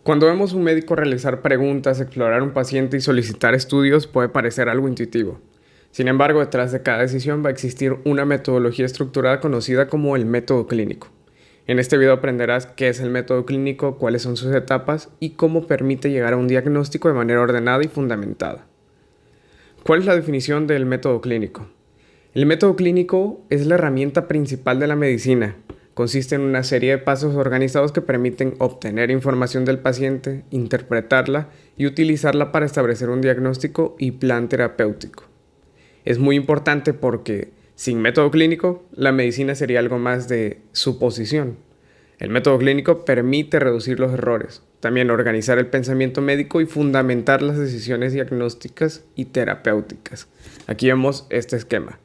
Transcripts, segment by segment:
Cuando vemos a un médico realizar preguntas, explorar un paciente y solicitar estudios puede parecer algo intuitivo. Sin embargo, detrás de cada decisión va a existir una metodología estructurada conocida como el método clínico. En este video aprenderás qué es el método clínico, cuáles son sus etapas y cómo permite llegar a un diagnóstico de manera ordenada y fundamentada. ¿Cuál es la definición del método clínico? El método clínico es la herramienta principal de la medicina. Consiste en una serie de pasos organizados que permiten obtener información del paciente, interpretarla y utilizarla para establecer un diagnóstico y plan terapéutico. Es muy importante porque, sin método clínico, la medicina sería algo más de suposición. El método clínico permite reducir los errores, también organizar el pensamiento médico y fundamentar las decisiones diagnósticas y terapéuticas. Aquí vemos este esquema.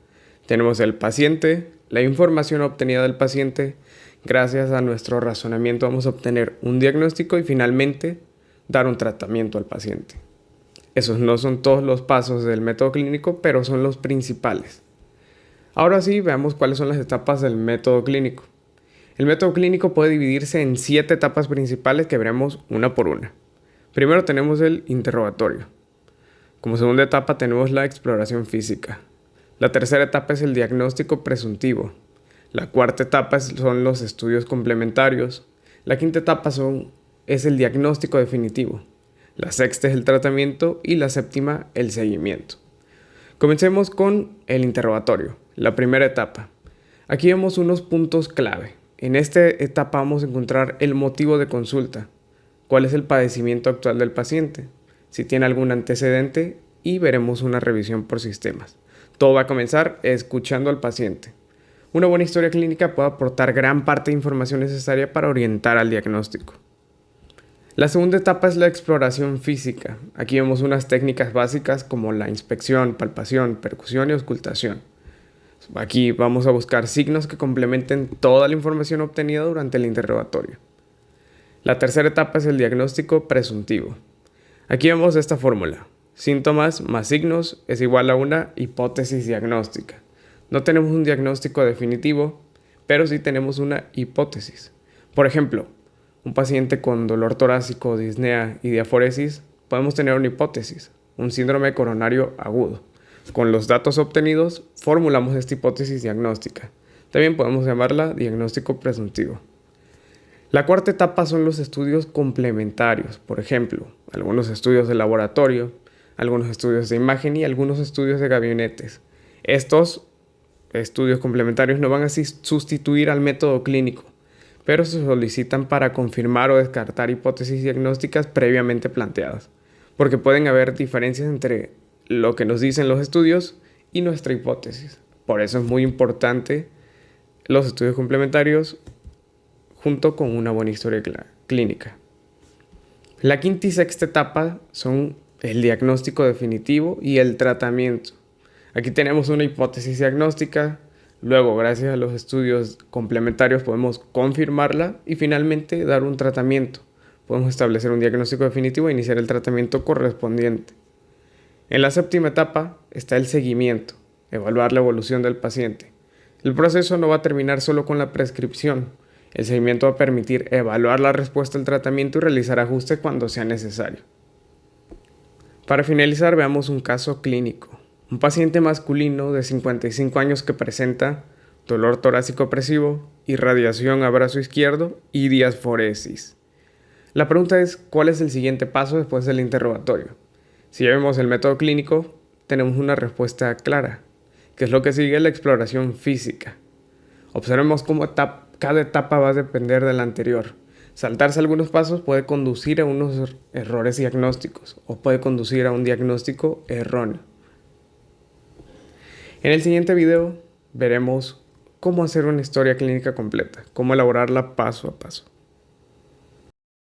Tenemos el paciente, la información obtenida del paciente. Gracias a nuestro razonamiento vamos a obtener un diagnóstico y finalmente dar un tratamiento al paciente. Esos no son todos los pasos del método clínico, pero son los principales. Ahora sí, veamos cuáles son las etapas del método clínico. El método clínico puede dividirse en 7 etapas principales que veremos una por una. Primero tenemos el interrogatorio. Como segunda etapa tenemos la exploración física. La tercera etapa es el diagnóstico presuntivo. La cuarta etapa son los estudios complementarios. La quinta etapa es el diagnóstico definitivo. La sexta es el tratamiento y la séptima el seguimiento. Comencemos con el interrogatorio, la primera etapa. Aquí vemos unos puntos clave. En esta etapa vamos a encontrar el motivo de consulta, cuál es el padecimiento actual del paciente, si tiene algún antecedente y veremos una revisión por sistemas. Todo va a comenzar escuchando al paciente. Una buena historia clínica puede aportar gran parte de información necesaria para orientar al diagnóstico. La segunda etapa es la exploración física. Aquí vemos unas técnicas básicas como la inspección, palpación, percusión y auscultación. Aquí vamos a buscar signos que complementen toda la información obtenida durante el interrogatorio. La tercera etapa es el diagnóstico presuntivo. Aquí vemos esta fórmula. Síntomas más signos es igual a una hipótesis diagnóstica. No tenemos un diagnóstico definitivo, pero sí tenemos una hipótesis. Por ejemplo, un paciente con dolor torácico, disnea y diaforesis, podemos tener una hipótesis, un síndrome coronario agudo. Con los datos obtenidos, formulamos esta hipótesis diagnóstica. También podemos llamarla diagnóstico presuntivo. La cuarta etapa son los estudios complementarios. Por ejemplo, algunos estudios de laboratorio, algunos estudios de imagen y algunos estudios de gabinetes. Estos estudios complementarios no van a sustituir al método clínico, pero se solicitan para confirmar o descartar hipótesis diagnósticas previamente planteadas, porque pueden haber diferencias entre lo que nos dicen los estudios y nuestra hipótesis. Por eso es muy importante los estudios complementarios junto con una buena historia clínica. La quinta y sexta etapa son el diagnóstico definitivo y el tratamiento. Aquí tenemos una hipótesis diagnóstica, luego gracias a los estudios complementarios podemos confirmarla y finalmente dar un tratamiento. Podemos establecer un diagnóstico definitivo e iniciar el tratamiento correspondiente. En la séptima etapa está el seguimiento, evaluar la evolución del paciente. El proceso no va a terminar solo con la prescripción. El seguimiento va a permitir evaluar la respuesta al tratamiento y realizar ajustes cuando sea necesario. Para finalizar, veamos un caso clínico. Un paciente masculino de 55 años que presenta dolor torácico opresivo, irradiación a brazo izquierdo y diasforesis. La pregunta es, ¿cuál es el siguiente paso después del interrogatorio? Si ya vemos el método clínico, tenemos una respuesta clara, que es lo que sigue la exploración física. Observemos cómo cada etapa va a depender de la anterior. Saltarse algunos pasos puede conducir a unos errores diagnósticos o puede conducir a un diagnóstico erróneo. En el siguiente video veremos cómo hacer una historia clínica completa, cómo elaborarla paso a paso.